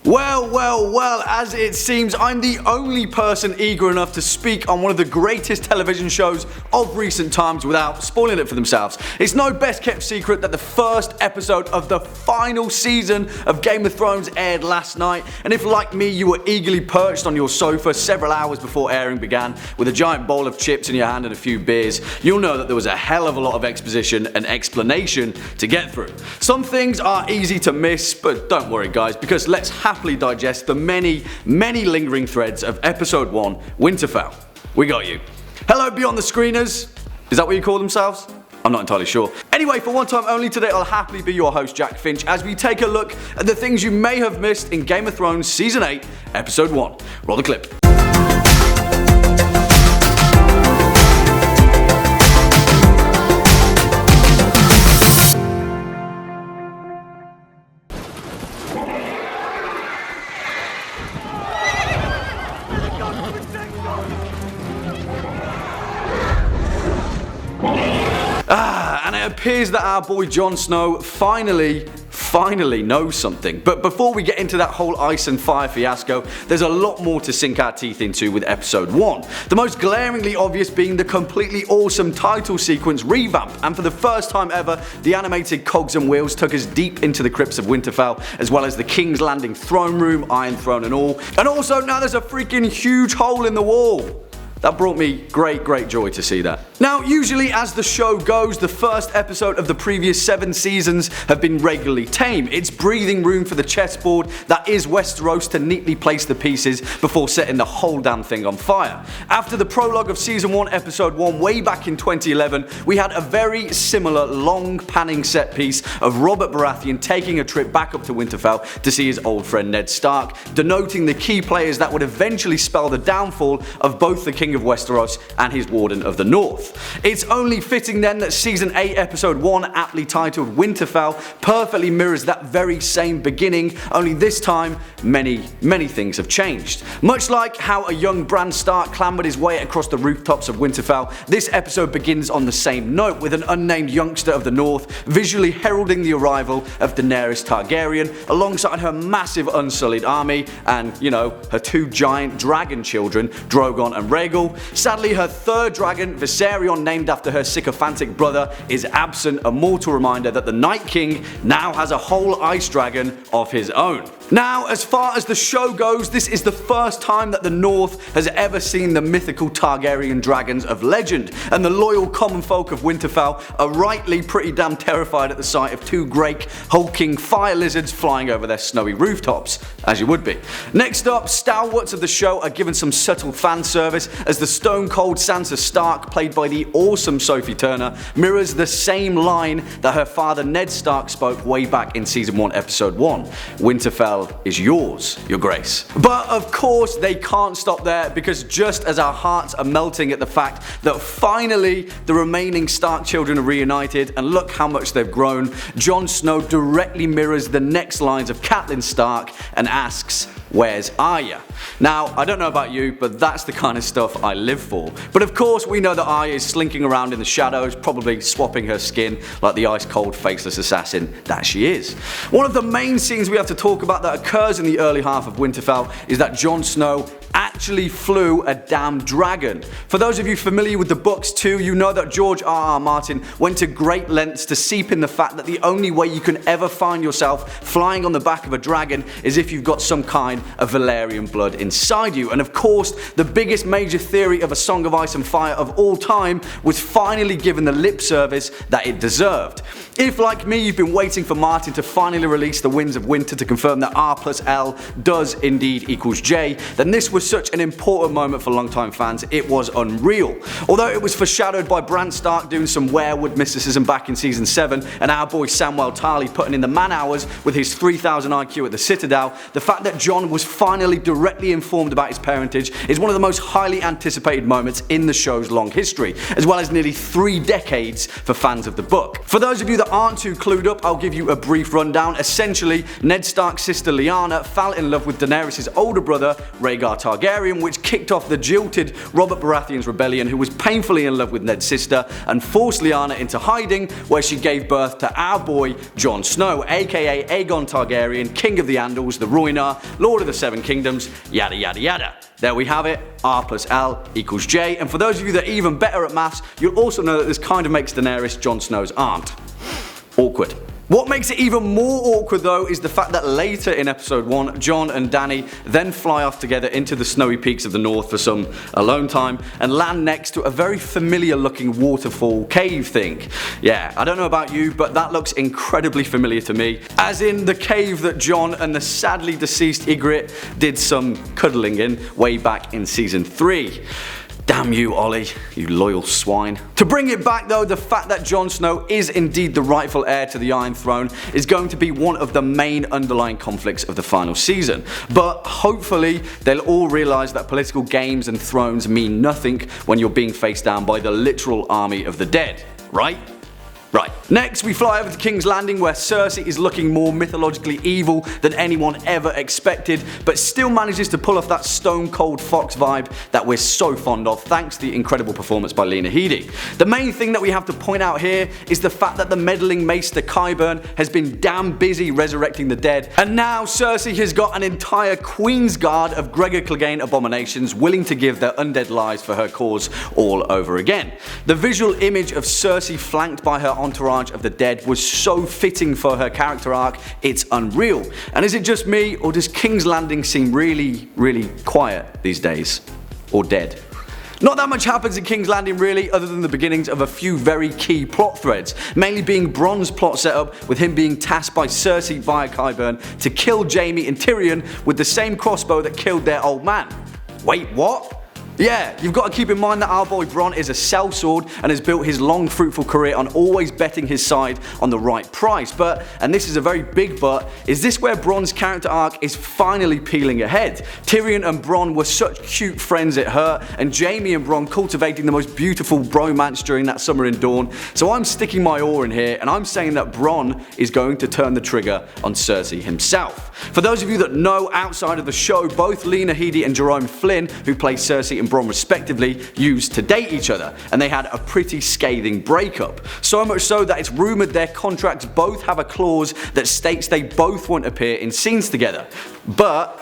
Well, as it seems, I'm the only person eager enough to speak on one of the greatest television shows of recent times without spoiling it for themselves. It's no best kept secret that the first episode of the final season of Game of Thrones aired last night, and if like me you were eagerly perched on your sofa several hours before airing began with a giant bowl of chips in your hand and a few beers, you'll know that there was a hell of a lot of exposition and explanation to get through. Some things are easy to miss, but don't worry guys, because let's happily digest the many lingering threads of episode 1, Winterfell. We got you. Hello beyond the screeners. Is that what you call themselves? I'm not entirely sure. Anyway, for one time only today, I'll happily be your host, Jack Finch, as we take a look at the things you may have missed in Game of Thrones Season 8, Episode 1. Roll the clip. And it appears that our boy Jon Snow finally knows something. But before we get into that whole ice and fire fiasco, there's a lot more to sink our teeth into with episode 1. The most glaringly obvious being the completely awesome title sequence revamp, and for the first time ever, the animated cogs and wheels took us deep into the crypts of Winterfell, as well as the King's Landing throne room, Iron Throne and all. And also now there's a freaking huge hole in the wall. That brought me great joy to see that. Now, usually as the show goes, the first episode of the previous 7 seasons have been regularly tame. It's breathing room for the chessboard that is Westeros to neatly place the pieces before setting the whole damn thing on fire. After the prologue of Season 1, Episode 1 way back in 2011, we had a very similar long panning set piece of Robert Baratheon taking a trip back up to Winterfell to see his old friend Ned Stark, denoting the key players that would eventually spell the downfall of both the King of Westeros and his Warden of the North. It's only fitting then that Season 8 Episode 1, aptly titled Winterfell, perfectly mirrors that very same beginning, only this time many things have changed. Much like how a young Bran Stark clambered his way across the rooftops of Winterfell, this episode begins on the same note, with an unnamed youngster of the North visually heralding the arrival of Daenerys Targaryen alongside her massive unsullied army and, you know, her 2 giant dragon children, Drogon and Rhaegal. Sadly, her 3rd dragon, Viserion, named after her sycophantic brother, is absent, a mortal reminder that the Night King now has a whole ice dragon of his own. Now, as far as the show goes, this is the first time that the North has ever seen the mythical Targaryen dragons of legend, and the loyal common folk of Winterfell are rightly pretty damn terrified at the sight of 2 great hulking fire lizards flying over their snowy rooftops, as you would be. Next up, stalwarts of the show are given some subtle fan service as the stone cold Sansa Stark, played by the awesome Sophie Turner, mirrors the same line that her father Ned Stark spoke way back in Season 1 Episode 1. Winterfell is yours, your grace. But of course they can't stop there, because just as our hearts are melting at the fact that finally the remaining Stark children are reunited, and look how much they've grown, Jon Snow directly mirrors the next lines of Catelyn Stark and asks, "Where's Arya?" Now, I don't know about you, but that's the kind of stuff I live for. But of course we know that Arya is slinking around in the shadows, probably swapping her skin like the ice cold faceless assassin that she is. One of the main scenes we have to talk about that occurs in the early half of Winterfell is that Jon Snow actually flew a damn dragon. For those of you familiar with the books too, you know that George R.R. Martin went to great lengths to seep in the fact that the only way you can ever find yourself flying on the back of a dragon is if you've got some kind of Valyrian blood inside you. And of course, the biggest major theory of A Song of Ice and Fire of all time was finally given the lip service that it deserved. If, like me, you've been waiting for Martin to finally release the Winds of Winter to confirm that R plus L does indeed equals J, then this was such an important moment for longtime fans, it was unreal. Although it was foreshadowed by Bran Stark doing some werewood mysticism back in Season 7, and our boy Samwell Tarly putting in the man hours with his 3000 IQ at the Citadel, the fact that Jon was finally directly informed about his parentage is one of the most highly anticipated moments in the show's long history, as well as nearly 3 decades for fans of the book. For those of you that aren't too clued up, I'll give you a brief rundown. Essentially, Ned Stark's sister Lyanna fell in love with Daenerys' older brother, Rhaegar Targaryen, Targaryen, which kicked off the jilted Robert Baratheon's rebellion, who was painfully in love with Ned's sister and forced Lyanna into hiding, where she gave birth to our boy Jon Snow, aka Aegon Targaryen, King of the Andals, the Rhoynar, Lord of the Seven Kingdoms, yada yada yada. There we have it, R plus L equals J, and for those of you that are even better at maths, you'll also know that this kind of makes Daenerys Jon Snow's aunt. Awkward. What makes it even more awkward though is the fact that later in episode 1, Jon and Dany then fly off together into the snowy peaks of the north for some alone time and land next to a very familiar looking waterfall cave thing. Yeah, I don't know about you, but that looks incredibly familiar to me, as in the cave that Jon and the sadly deceased Ygritte did some cuddling in way back in season 3. Damn you, Ollie, you loyal swine. To bring it back though, the fact that Jon Snow is indeed the rightful heir to the Iron Throne is going to be one of the main underlying conflicts of the final season. But hopefully they'll all realise that political games and thrones mean nothing when you're being faced down by the literal army of the dead, right? Right. Next, we fly over to King's Landing, where Cersei is looking more mythologically evil than anyone ever expected, but still manages to pull off that stone cold fox vibe that we're so fond of thanks to the incredible performance by Lena Headey. The main thing that we have to point out here is the fact that the meddling Maester Qyburn has been damn busy resurrecting the dead, and now Cersei has got an entire Queen's Guard of Gregor Clegane abominations willing to give their undead lives for her cause all over again. The visual image of Cersei flanked by her entourage of the dead was so fitting for her character arc, it's unreal. And is it just me, or does King's Landing seem really quiet these days? Or dead? Not that much happens in King's Landing really, other than the beginnings of a few very key plot threads, mainly being Bronn's plot setup with him being tasked by Cersei via Qyburn to kill Jaime and Tyrion with the same crossbow that killed their old man. Wait, what? Yeah, you've got to keep in mind that our boy Bronn is a sellsword and has built his long fruitful career on always betting his side on the right price. But, and this is a very big but, is this where Bronn's character arc is finally peeling ahead? Tyrion and Bronn were such cute friends it hurt, and Jaime and Bronn cultivating the most beautiful bromance during that summer in Dawn. So I'm sticking my oar in here and I'm saying that Bronn is going to turn the trigger on Cersei himself. For those of you that know outside of the show, both Lena Headey and Jerome Flynn, who play Cersei and Bronn respectively, used to date each other, and they had a pretty scathing breakup. So much so that it's rumoured their contracts both have a clause that states they both won't appear in scenes together. But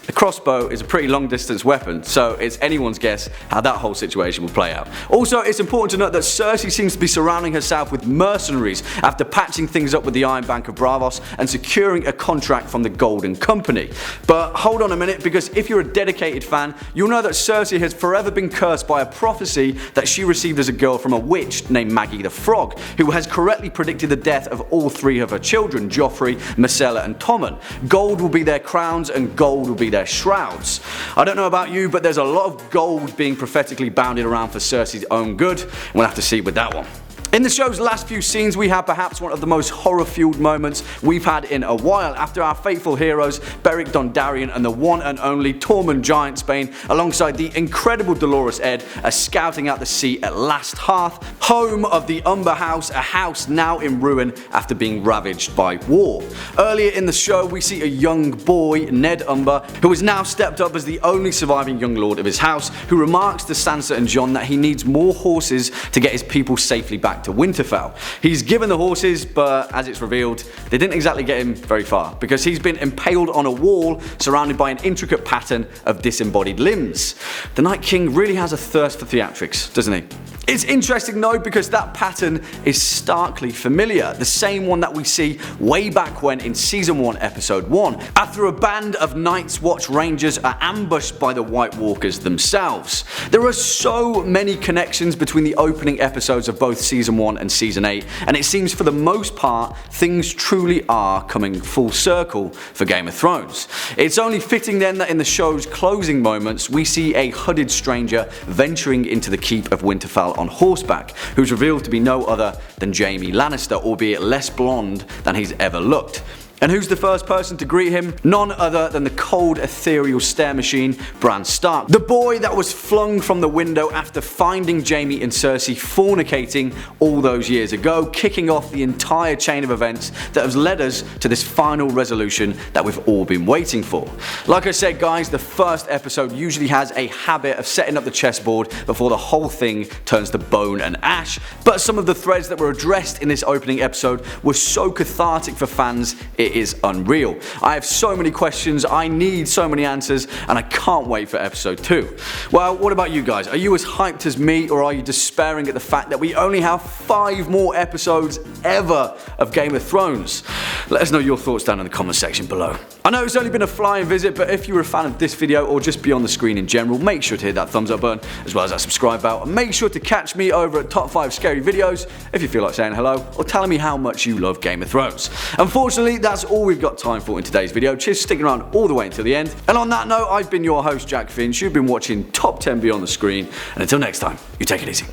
the crossbow is a pretty long distance weapon, so it's anyone's guess how that whole situation will play out. Also, it's important to note that Cersei seems to be surrounding herself with mercenaries after patching things up with the Iron Bank of Braavos and securing a contract from the Golden Company. But hold on a minute, because if you're a dedicated fan, you'll know that Cersei has forever been cursed by a prophecy that she received as a girl from a witch named Maggie the Frog, who has correctly predicted the death of all three of her children, Joffrey, Myrcella and Tommen. Gold will be their crowns and gold will be their shrouds. I don't know about you, but there's a lot of gold being prophetically bounded around for Cersei's own good. We'll have to see with that one. In the show's last few scenes, we have perhaps one of the most horror-fueled moments we've had in a while, after our faithful heroes Beric Dondarrion and the one and only Tormund Giantsbane, alongside the incredible Dolorous Edd, are scouting out the sea at Last Hearth, home of the Umber House, a house now in ruin after being ravaged by war. Earlier in the show, we see a young boy, Ned Umber, who has now stepped up as the only surviving young lord of his house, who remarks to Sansa and Jon that he needs more horses to get his people safely back to Winterfell. He's given the horses, but as it's revealed, they didn't exactly get him very far, because he's been impaled on a wall surrounded by an intricate pattern of disembodied limbs. The Night King really has a thirst for theatrics, doesn't he? It's interesting though, because that pattern is starkly familiar, the same one that we see way back when in season 1 episode 1, after a band of Night's Watch Rangers are ambushed by the White Walkers themselves. There are so many connections between the opening episodes of both season 1 and season 8, and it seems for the most part things truly are coming full circle for Game of Thrones. It's only fitting then that in the show's closing moments we see a hooded stranger venturing into the keep of Winterfell on horseback, who's revealed to be no other than Jaime Lannister, albeit less blonde than he's ever looked. And who's the first person to greet him? None other than the cold, ethereal stair machine, Bran Stark. The boy that was flung from the window after finding Jaime and Cersei fornicating all those years ago, kicking off the entire chain of events that has led us to this final resolution that we've all been waiting for. Like I said guys, the first episode usually has a habit of setting up the chessboard before the whole thing turns to bone and ash, but some of the threads that were addressed in this opening episode were so cathartic for fans, it is unreal. I have so many questions, I need so many answers, and I can't wait for episode 2. Well, what about you guys? Are you as hyped as me, or are you despairing at the fact that we only have 5 more episodes ever of Game of Thrones? Let us know your thoughts down in the comment section below. I know it's only been a flying visit, but if you're a fan of this video or just beyond the screen in general, make sure to hit that thumbs up button as well as that subscribe bell, and make sure to catch me over at Top 5 Scary Videos if you feel like saying hello or telling me how much you love Game of Thrones. Unfortunately, that's all we've got time for in today's video. Cheers for sticking around all the way until the end. And on that note, I've been your host Jack Finch. You've been watching Top 10 Beyond the Screen, and until next time, you take it easy.